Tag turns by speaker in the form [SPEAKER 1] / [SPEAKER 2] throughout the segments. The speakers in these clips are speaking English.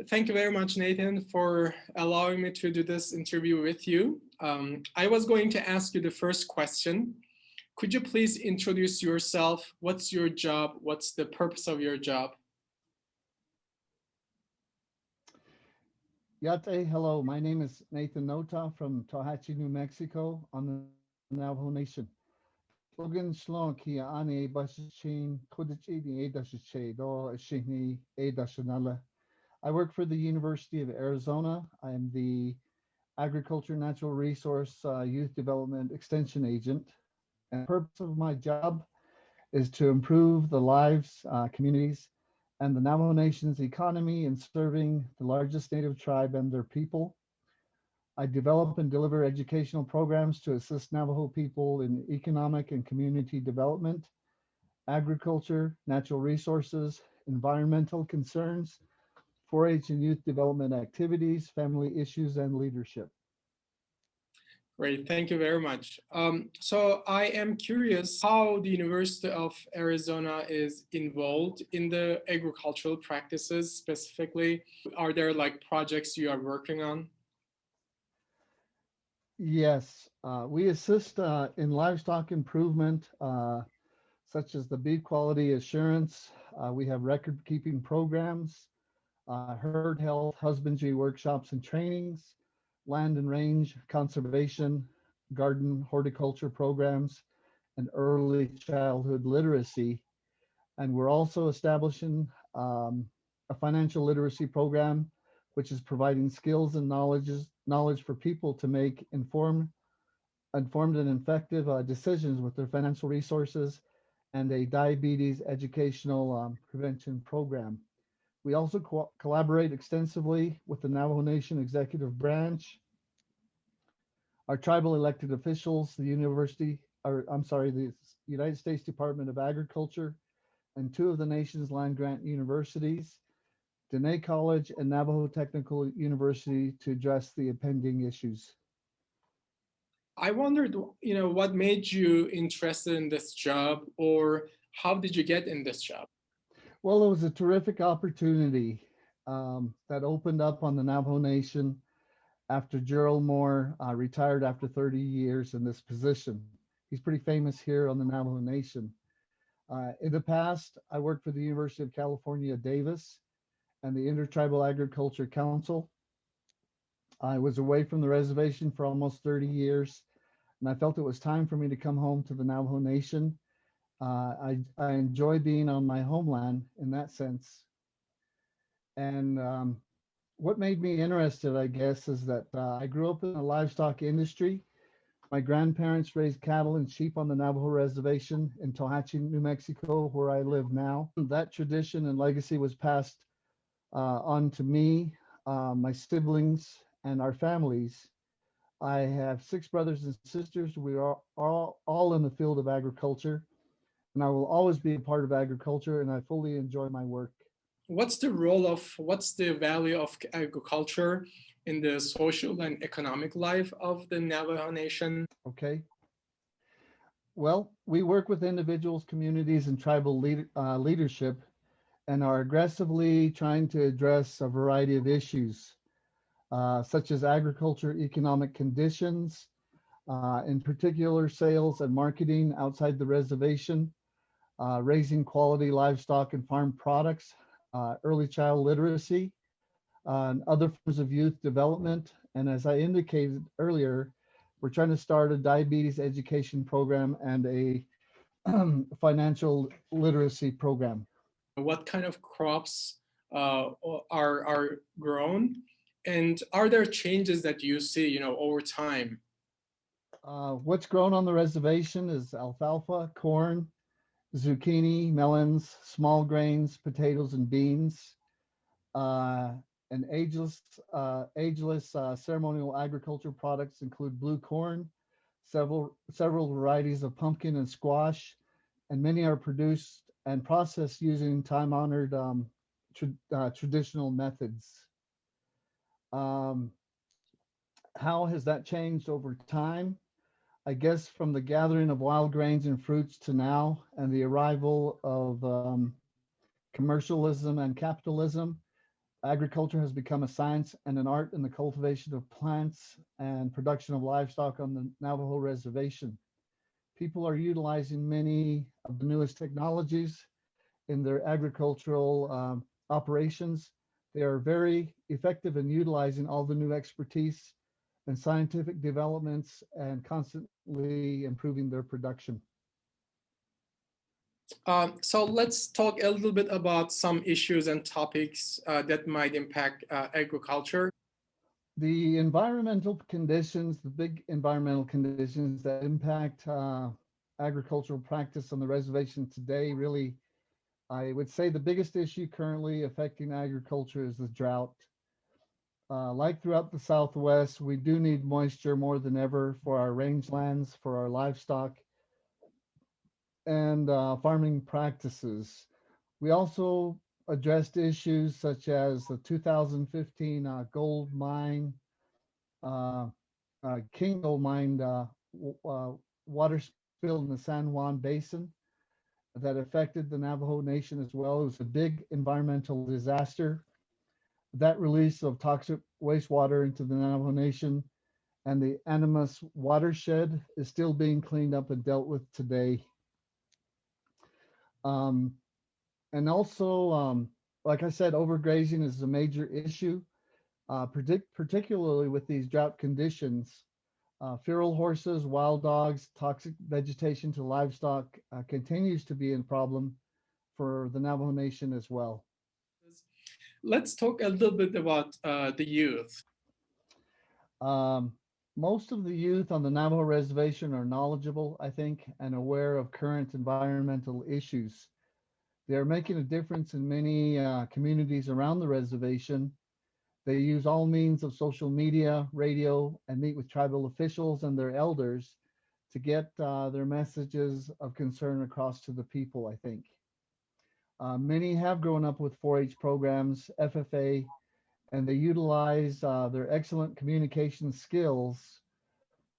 [SPEAKER 1] Thank you very much, Nathan, for allowing me to do this interview with you. I was going to ask you the first question. Could you please introduce yourself? What's your job? What's the purpose of your job?
[SPEAKER 2] Yate, hello. My name is Nathan Notah from Tallahatchie, New Mexico on the Navajo Nation. Logan Shlon kia ane bashin kudichini edashiche do shini edashanala. I work for the University of Arizona. I am the Agriculture Natural Resource Youth Development Extension Agent. And the purpose of my job is to improve the lives, communities, and the Navajo Nation's economy in serving the largest Native tribe and their people. I develop and deliver educational programs to assist Navajo people in economic and community development, agriculture, natural resources, environmental concerns, 4-H and youth development activities, family issues, and leadership.
[SPEAKER 1] Great, thank you very much. So I am curious how the University of Arizona is involved in the agricultural practices specifically. Are there like projects you are working on?
[SPEAKER 2] Yes, we assist in livestock improvement, such as the beef quality assurance. We have record keeping programs, herd health, husbandry workshops and trainings, land and range conservation, garden horticulture programs, and early childhood literacy. And we're also establishing a financial literacy program, which is providing skills and knowledge for people to make informed and effective decisions with their financial resources, and a diabetes educational prevention program. We also collaborate extensively with the Navajo Nation Executive Branch, our tribal elected officials, the United States Department of Agriculture, and 2 of the nation's land grant universities, Dene College and Navajo Technical University, to address the impending issues.
[SPEAKER 1] I wondered, what made you interested in this job, or how did you get in this job?
[SPEAKER 2] Well, it was a terrific opportunity that opened up on the Navajo Nation after Gerald Moore retired after 30 years in this position. He's pretty famous here on the Navajo Nation. In the past, I worked for the University of California, Davis, and the Intertribal Agriculture Council. I was away from the reservation for almost 30 years, and I felt it was time for me to come home to the Navajo Nation. I enjoy being on my homeland in that sense. And what made me interested, I guess, is that I grew up in the livestock industry. My grandparents raised cattle and sheep on the Navajo reservation in Tallahatchie, New Mexico, where I live now. That tradition and legacy was passed on to me, my siblings, and our families. I have 6 brothers and sisters. We are all in the field of agriculture, and I will always be a part of agriculture, and I fully enjoy my work.
[SPEAKER 1] What's the value of agriculture in the social and economic life of the Navajo Nation?
[SPEAKER 2] Okay. Well, we work with individuals, communities, and tribal leadership, and are aggressively trying to address a variety of issues, such as agriculture, economic conditions, in particular sales and marketing outside the reservation, raising quality livestock and farm products, early child literacy, and other forms of youth development. And as I indicated earlier, we're trying to start a diabetes education program and a financial literacy program.
[SPEAKER 1] What kind of crops are grown, and are there changes that you see, over time?
[SPEAKER 2] What's grown on the reservation is alfalfa, corn, zucchini, melons, small grains, potatoes, and beans. And ageless ceremonial agriculture products include blue corn, several varieties of pumpkin and squash, and many are produced and processed using time-honored traditional methods. How has that changed over time? I guess from the gathering of wild grains and fruits to now, and the arrival of commercialism and capitalism, Agriculture has become a science and an art in the cultivation of plants and production of livestock on the Navajo reservation. People are utilizing many of the newest technologies in their agricultural operations. They are very effective in utilizing all the new expertise and scientific developments and constantly improving their production.
[SPEAKER 1] So let's talk a little bit about some issues and topics that might impact agriculture.
[SPEAKER 2] The environmental conditions, the big environmental conditions that impact agricultural practice on the reservation today, really, I would say the biggest issue currently affecting agriculture is the drought. Like throughout the Southwest, we do need moisture more than ever for our rangelands, for our livestock, and farming practices. We also addressed issues such as the 2015 gold mine, King Gold Mine water spill in the San Juan Basin that affected the Navajo Nation as well. It was a big environmental disaster. That release of toxic wastewater into the Navajo Nation and the Animas watershed is still being cleaned up and dealt with today. Um, and also, like I said, overgrazing is a major issue, particularly with these drought conditions. Feral horses, wild dogs, toxic vegetation to livestock continues to be a problem for the Navajo Nation as well.
[SPEAKER 1] Let's talk a little bit about the youth.
[SPEAKER 2] Um, Most of the youth on the Navajo reservation are knowledgeable, I think, and aware of current environmental issues. They are making a difference in many communities around the reservation. They use all means of social media, radio, and meet with tribal officials and their elders to get their messages of concern across to the people, I think. Many have grown up with 4-H programs, FFA, and they utilize their excellent communication skills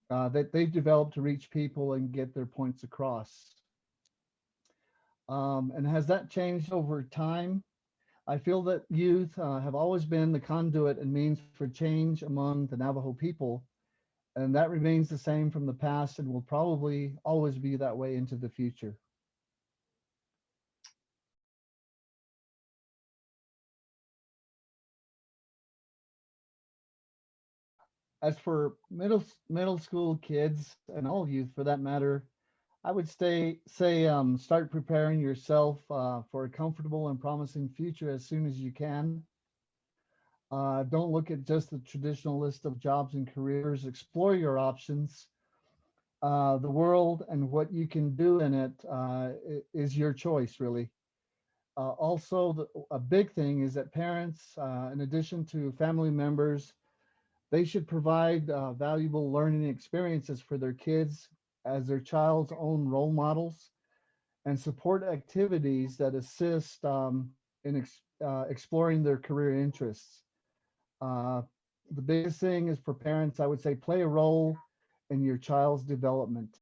[SPEAKER 2] that they've developed to reach people and get their points across. And has that changed over time? I feel that youth have always been the conduit and means for change among the Navajo people, and that remains the same from the past and will probably always be that way into the future. As for middle school kids and all youth for that matter, I would say start preparing yourself for a comfortable and promising future as soon as you can. Don't look at just the traditional list of jobs and careers. Explore your options. The world and what you can do in it is your choice, really. Also, a big thing is that parents, in addition to family members, they should provide valuable learning experiences for their kids as their child's own role models and support activities that assist in exploring their career interests. Uh, the biggest thing is for parents, I would say, play a role in your child's development.